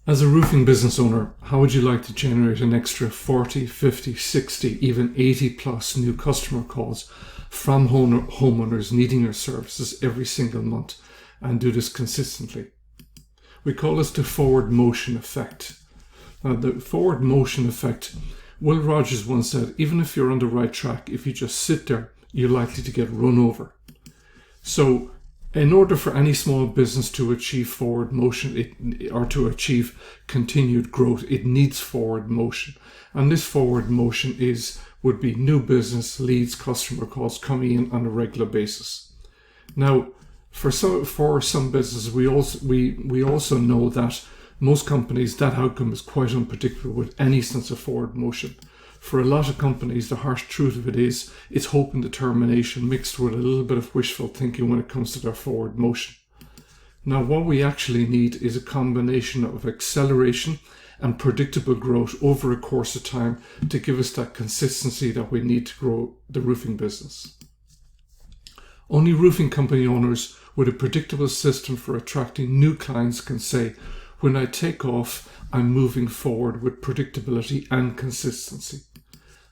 As a roofing business owner, how would you like to generate an extra 40, 50, 60, even 80 plus new customer calls from homeowners needing your services every single month and do this consistently? We call this the forward motion effect. Now, the forward motion effect, Will Rogers once said, even if you're on the right track, if you just sit there, you're likely to get run over. So in order for any small business to achieve forward motion or to achieve continued growth, it needs forward motion. And this forward motion would be new business, leads, customer calls coming in on a regular basis. Now, for some businesses, we also know that most companies, that outcome is quite unpredictable with any sense of forward motion. For a lot of companies, the harsh truth of it is it's hope and determination mixed with a little bit of wishful thinking when it comes to their forward motion. Now, what we actually need is a combination of acceleration and predictable growth over a course of time to give us that consistency that we need to grow the roofing business. Only roofing company owners with a predictable system for attracting new clients can say, when I take off, I'm moving forward with predictability and consistency.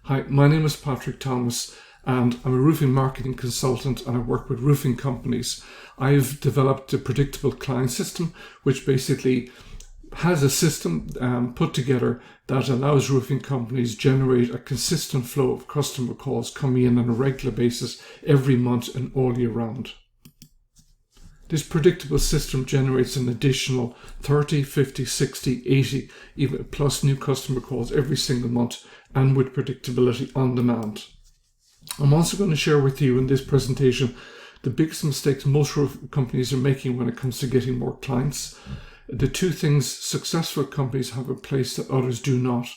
Hi, my name is Patrick Thomas and I'm a roofing marketing consultant and I work with roofing companies. I've developed a predictable client system, which basically has a system put together that allows roofing companies generate a consistent flow of customer calls coming in on a regular basis every month and all year round. This predictable system generates an additional 30, 50, 60, 80, even plus new customer calls every single month and with predictability on demand. I'm also going to share with you in this presentation the biggest mistakes most companies are making when it comes to getting more clients. The two things successful companies have in place that others do not,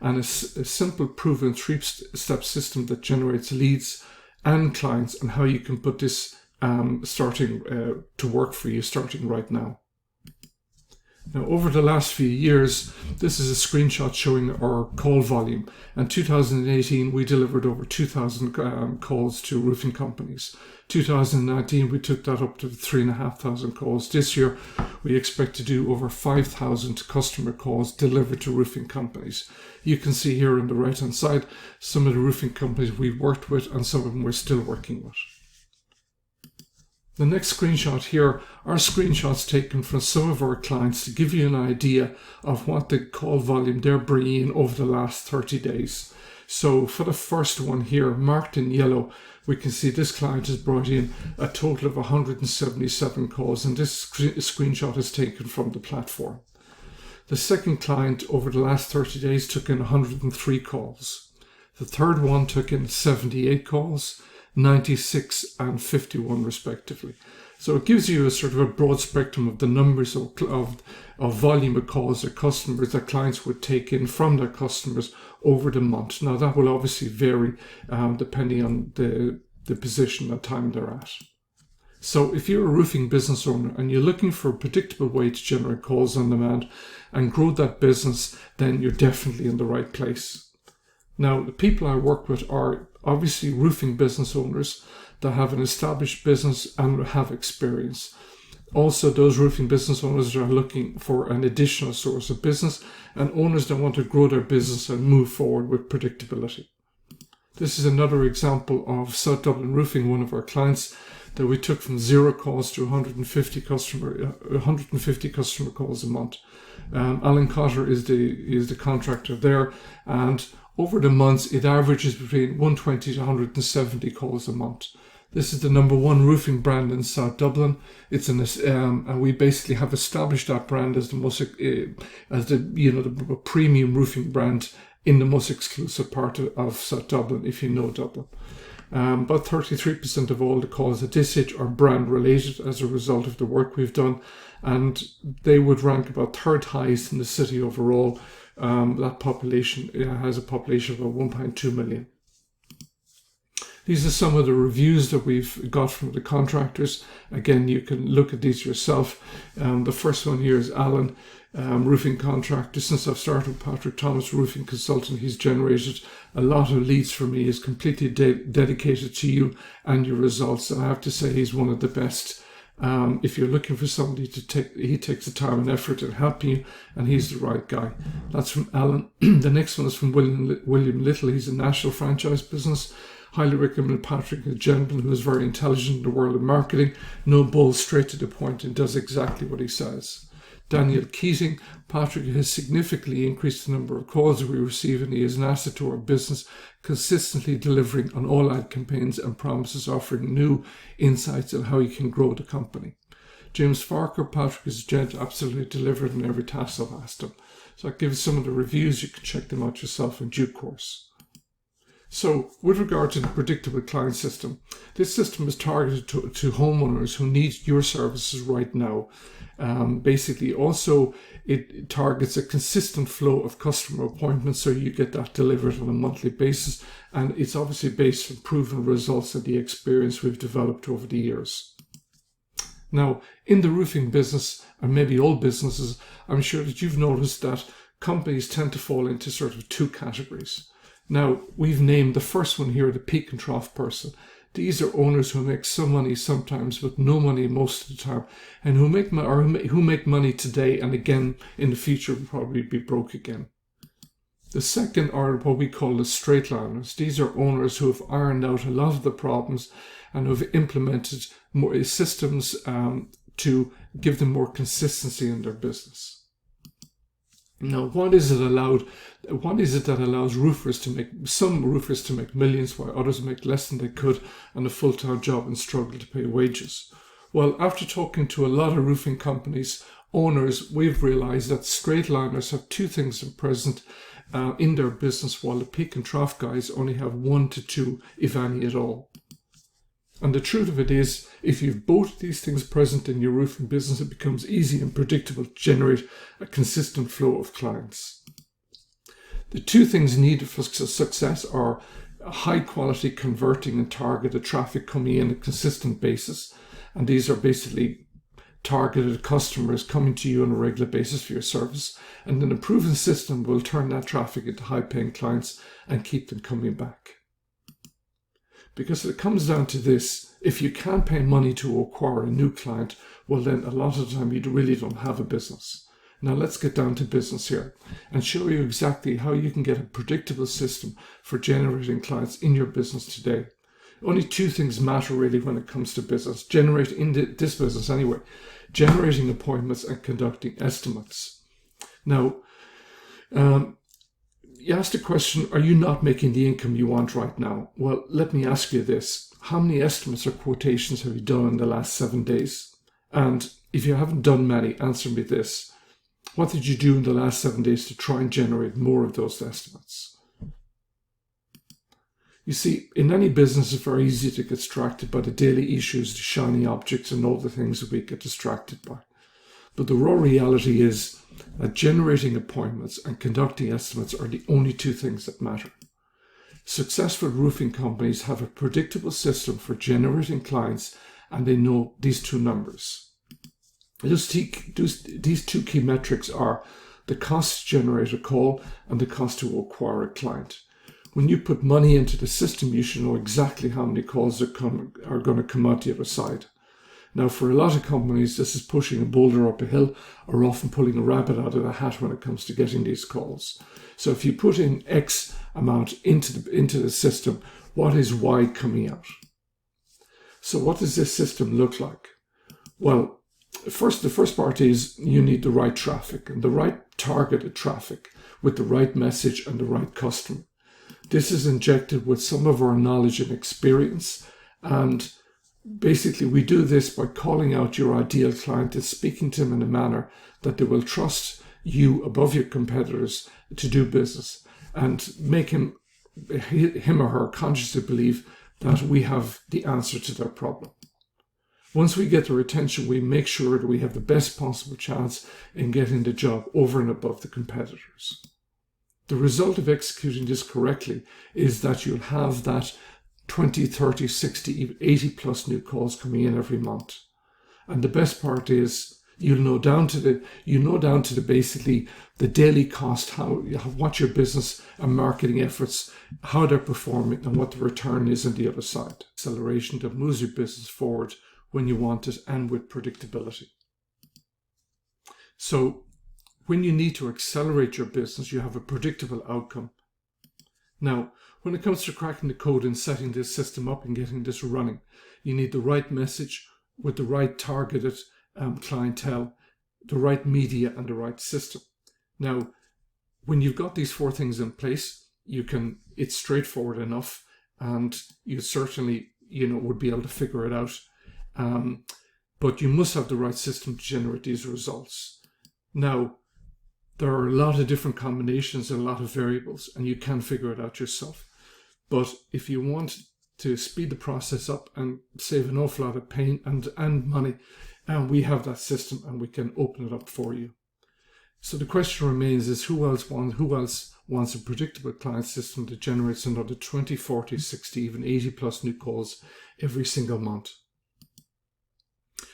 and a simple proven three-step system that generates leads and clients, and how you can put this starting to work for you starting right now. Now, over the last few years, this is a screenshot showing our call volume. In 2018, we delivered over 2,000 calls to roofing companies. 2019, we took that up to 3,500 calls. This year, we expect to do over 5,000 customer calls delivered to roofing companies. You can see here on the right-hand side some of the roofing companies we've worked with and some of them we're still working with. The next screenshot here are screenshots taken from some of our clients to give you an idea of what the call volume they're bringing in over the last 30 days. So for the first one here, marked in yellow, we can see this client has brought in a total of 177 calls, and this screenshot is taken from the platform. The second client over the last 30 days took in 103 calls. The third one took in 78 calls, 96 and 51 respectively. So it gives you a sort of a broad spectrum of the numbers of volume of calls that clients would take in from their customers over the month. Now that will obviously vary depending on the position and time they're at. So if you're a roofing business owner and you're looking for a predictable way to generate calls on demand and grow that business, then you're definitely in the right place. Now, the people I work with are obviously roofing business owners that have an established business and have experience. Also, those roofing business owners are looking for an additional source of business, and owners that want to grow their business and move forward with predictability. This is another example of South Dublin Roofing, one of our clients, that we took from 0 calls to 150 customer calls a month. Alan Cotter is the contractor there, and over the months, it averages between 120 to 170 calls a month. This is the number 1 roofing brand in South Dublin. It's and we basically have established that brand as the premium roofing brand in the most exclusive part of South Dublin, if you know Dublin. About 33% of all the calls at this stage are brand related as a result of the work we've done, and they would rank about third highest in the city overall. That population has a population of about 1.2 million. These are some of the reviews that we've got from the contractors. Again, you can look at these yourself. The first one here is Alan, roofing contractor. Since I've started Patrick Thomas, roofing consultant, he's generated a lot of leads for me. He's completely dedicated to you and your results. And I have to say he's one of the best If you're looking for somebody he takes the time and effort in helping you, and he's the right guy. That's from Alan. The next one is from William Little. He's a national franchise business. Highly recommend Patrick, a gentleman who is very intelligent in the world of marketing, no bull, straight to the point, and does exactly what he says. Daniel Keating. Patrick has significantly increased the number of calls we receive, and he is an asset to our business, consistently delivering on all ad campaigns and promises, offering new insights on how he can grow the company. James Farker. Patrick is a gent, absolutely delivered on every task I've asked him. So I'll give some of the reviews. You can check them out yourself in due course. So with regard to the predictable client system, this system is targeted to homeowners who need your services right now. Basically, also, it targets a consistent flow of customer appointments, so you get that delivered on a monthly basis. And it's obviously based on proven results and the experience we've developed over the years. Now, in the roofing business, and maybe all businesses, I'm sure that you've noticed that companies tend to fall into sort of two categories. Now, we've named the first one here the peak and trough person. These are owners who make some money sometimes, but no money most of the time, and who make money today and again in the future will probably be broke again. The second are what we call the straight liners. These are owners who have ironed out a lot of the problems and who have implemented more systems to give them more consistency in their business. Now, what is it that allows some roofers to make millions while others make less than they could on a full-time job and struggle to pay wages? Well, after talking to a lot of roofing companies, owners, we've realized that straight liners have two things present in their business, while the peak and trough guys only have 1 to 2, if any at all. And the truth of it is, if you've both these things present in your roofing business, it becomes easy and predictable to generate a consistent flow of clients. The two things needed for success are high quality converting and targeted traffic coming in on a consistent basis. And these are basically targeted customers coming to you on a regular basis for your service. And then a proven system will turn that traffic into high paying clients and keep them coming back. Because it comes down to this, if you can't pay money to acquire a new client, well then a lot of the time you really don't have a business. Now let's get down to business here and show you exactly how you can get a predictable system for generating clients in your business today. Only two things matter really when it comes to business, this business anyway, generating appointments and conducting estimates. Now, you asked the question, are you not making the income you want right now? Well, let me ask you this. How many estimates or quotations have you done in the last 7 days? And if you haven't done many, answer me this. What did you do in the last 7 days to try and generate more of those estimates? You see, in any business, it's very easy to get distracted by the daily issues, the shiny objects, and all the things that we get distracted by. But the raw reality is that generating appointments and conducting estimates are the only two things that matter. Successful roofing companies have a predictable system for generating clients, and they know these two numbers. These two key metrics are the cost to generate a call and the cost to acquire a client. When you put money into the system, you should know exactly how many calls are going to come out the other side. Now, for a lot of companies, this is pushing a boulder up a hill or often pulling a rabbit out of a hat when it comes to getting these calls. So if you put in X amount into the system, what is Y coming out? So what does this system look like? Well, the first part is you need the right traffic and the right targeted traffic with the right message and the right customer. This is injected with some of our knowledge and experience, and basically we do this by calling out your ideal client and speaking to them in a manner that they will trust you above your competitors to do business, and make him or her consciously believe that we have the answer to their problem. Once we get their attention, we make sure that we have the best possible chance in getting the job over and above the competitors. The result of executing this correctly is that you'll have that 20, 30, 60, even 80 plus new calls coming in every month. And the best part is you know down to the basically the daily cost, what your business and marketing efforts, how they're performing and what the return is on the other side. Acceleration that moves your business forward when you want it and with predictability. So when you need to accelerate your business, you have a predictable outcome. Now, when it comes to cracking the code and setting this system up and getting this running, you need the right message with the right targeted clientele, the right media, and the right system. Now, when you've got these 4 things in place, it's straightforward enough, and you certainly, would be able to figure it out. But you must have the right system to generate these results. Now, there are a lot of different combinations and a lot of variables, and you can figure it out yourself. But if you want to speed the process up and save an awful lot of pain and money, we have that system and we can open it up for you. So the question remains is who else wants a predictable client system that generates another 20, 40, 60, even 80 plus new calls every single month,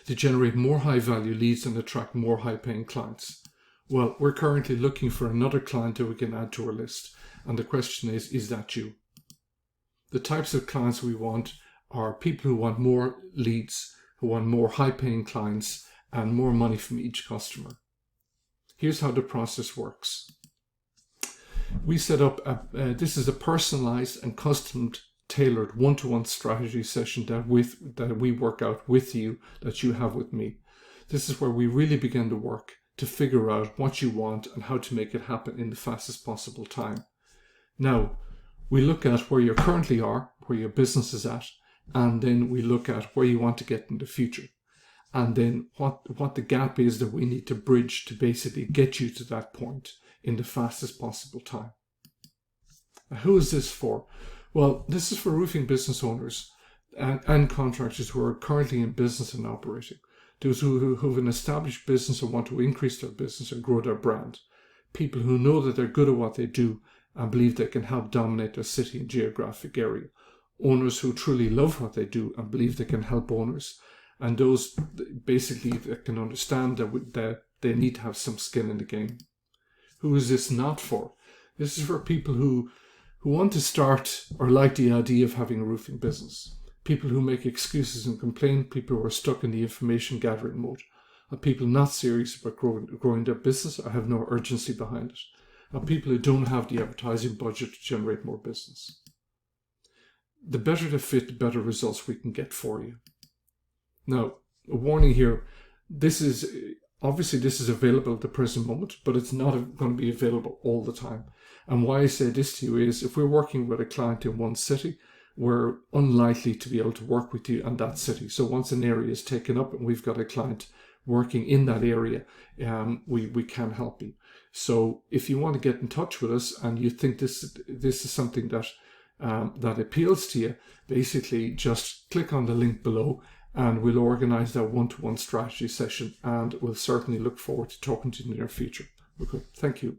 to generate more high value leads and attract more high paying clients? Well, we're currently looking for another client that we can add to our list. And the question is that you? The types of clients we want are people who want more leads, who want more high paying clients and more money from each customer. Here's how the process works. We set up, this is a personalized and custom tailored one-to-one strategy session that we work out with you, that you have with me. This is where we really begin to work to figure out what you want and how to make it happen in the fastest possible time. Now, we look at where you currently are, where your business is at, and then we look at where you want to get in the future. And then what the gap is that we need to bridge to basically get you to that point in the fastest possible time. Who is this for? Well, this is for roofing business owners and contractors who are currently in business and operating. Those who have an established business and want to increase their business and grow their brand. People who know that they're good at what they do and believe they can help dominate their city and geographic area. Owners who truly love what they do and believe they can help owners. And those basically that can understand that they need to have some skin in the game. Who is this not for? This is for people who want to start or like the idea of having a roofing business. People who make excuses and complain, people who are stuck in the information gathering mode, and people not serious about growing their business or have no urgency behind it, and people who don't have the advertising budget to generate more business. The better the fit, the better results we can get for you. Now, a warning here, this is available at the present moment, but it's not going to be available all the time. And why I say this to you is if we're working with a client in one city, we're unlikely to be able to work with you in that city. So once an area is taken up and we've got a client working in that area, we can help you. So if you want to get in touch with us and you think this is something that appeals to you, basically just click on the link below and we'll organize that one-to-one strategy session, and we'll certainly look forward to talking to you in the near future. Okay, thank you.